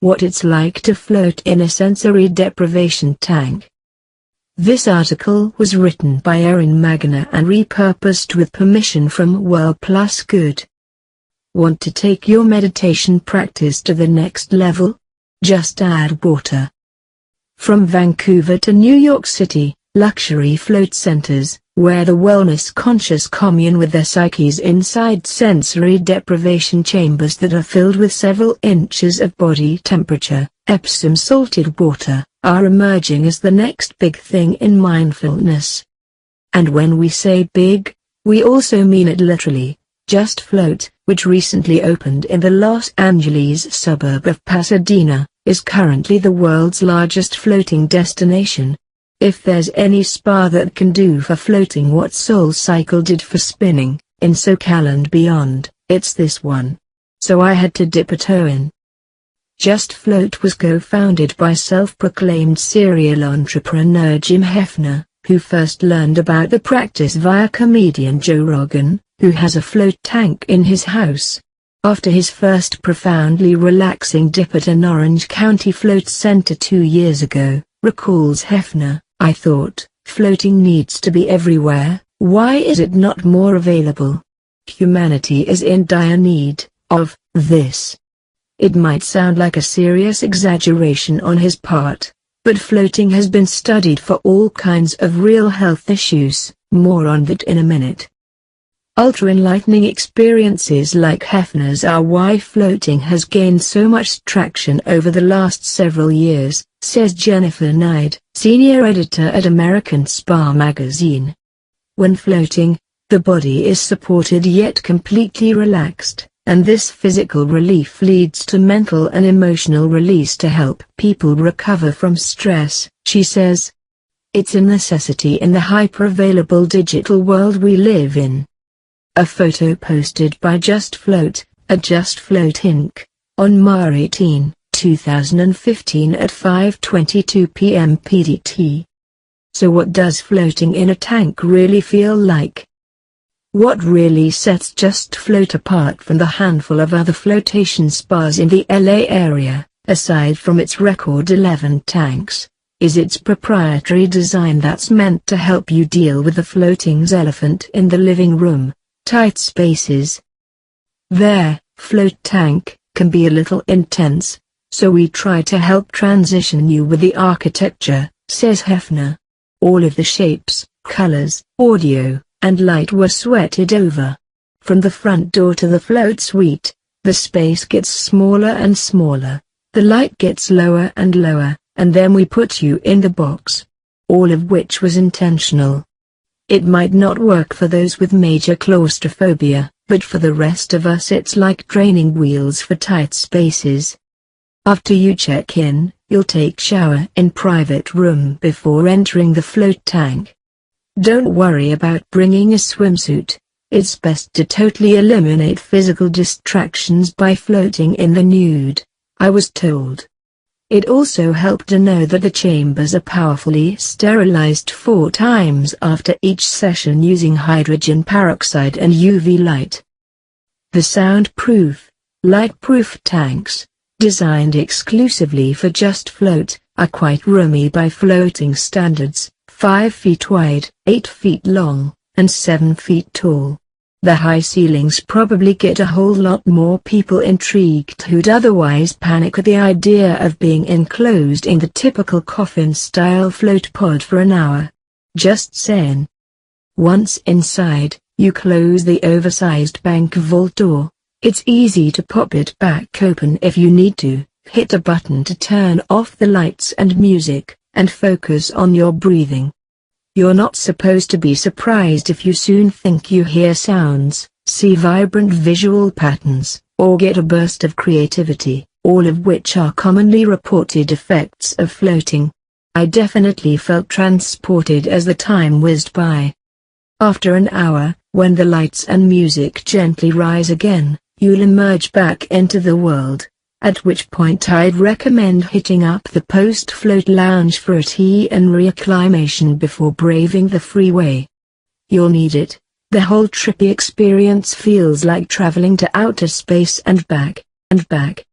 What it's like to float in a sensory deprivation tank. This article was written by Erin Magana and repurposed with permission from Well Plus Good. Want to take your meditation practice to the next level? Just add water. From Vancouver to New York City, luxury float centers, where the wellness-conscious commune with their psyches inside sensory deprivation chambers that are filled with several inches of body temperature, Epsom salted water, are emerging as the next big thing in mindfulness. And when we say big, we also mean it literally. Just Float, which recently opened in the Los Angeles suburb of Pasadena, is currently the world's largest floating destination. If there's any spa that can do for floating what SoulCycle did for spinning, in SoCal and beyond, it's this one. So I had to dip a toe in. Just Float was co-founded by self-proclaimed serial entrepreneur Jim Hefner, who first learned about the practice via comedian Joe Rogan, who has a float tank in his house. After his first profoundly relaxing dip at an Orange County float center 2 years ago, recalls Hefner, I thought, floating needs to be everywhere. Why is it not more available? Humanity is in dire need of this. It might sound like a serious exaggeration on his part, but floating has been studied for all kinds of real health issues. More on that in a minute. Ultra-enlightening experiences like Hefner's are why floating has gained so much traction over the last several years, says Jennifer Nide, senior editor at American Spa magazine. When floating, the body is supported yet completely relaxed, and this physical relief leads to mental and emotional release to help people recover from stress, she says. It's a necessity in the hyper-available digital world we live in. A photo posted by Just Float, at Just Float Inc., on March 18, 2015 at 5:22 p.m. PDT. So what does floating in a tank really feel like? What really sets Just Float apart from the handful of other flotation spas in the LA area, aside from its record 11 tanks, is its proprietary design that's meant to help you deal with the floating's elephant in the living room. Tight spaces. Their float tank can be a little intense, so we try to help transition you with the architecture, says Hefner. All of the shapes, colors, audio, and light were sweated over. From the front door to the float suite, the space gets smaller and smaller, the light gets lower and lower, and then we put you in the box. All of which was intentional. It might not work for those with major claustrophobia, but for the rest of us it's like training wheels for tight spaces. After you check in, you'll take shower in private room before entering the float tank. Don't worry about bringing a swimsuit. It's best to totally eliminate physical distractions by floating in the nude, I was told. It also helped to know that the chambers are powerfully sterilized 4 times after each session using hydrogen peroxide and UV light. The soundproof, light-proof tanks, designed exclusively for Just Float, are quite roomy by floating standards, 5 feet wide, 8 feet long, and 7 feet tall. The high ceilings probably get a whole lot more people intrigued who'd otherwise panic at the idea of being enclosed in the typical coffin-style float pod for an hour. Just saying. Once inside, you close the oversized bank vault door. It's easy to pop it back open if you need to, hit a button to turn off the lights and music, and focus on your breathing. You're not supposed to be surprised if you soon think you hear sounds, see vibrant visual patterns, or get a burst of creativity, all of which are commonly reported effects of floating. I definitely felt transported as the time whizzed by. After an hour, when the lights and music gently rise again, you'll emerge back into the world. At which point I'd recommend hitting up the post-float lounge for a tea and reacclimation before braving the freeway. You'll need it. The whole trippy experience feels like traveling to outer space and back, and back.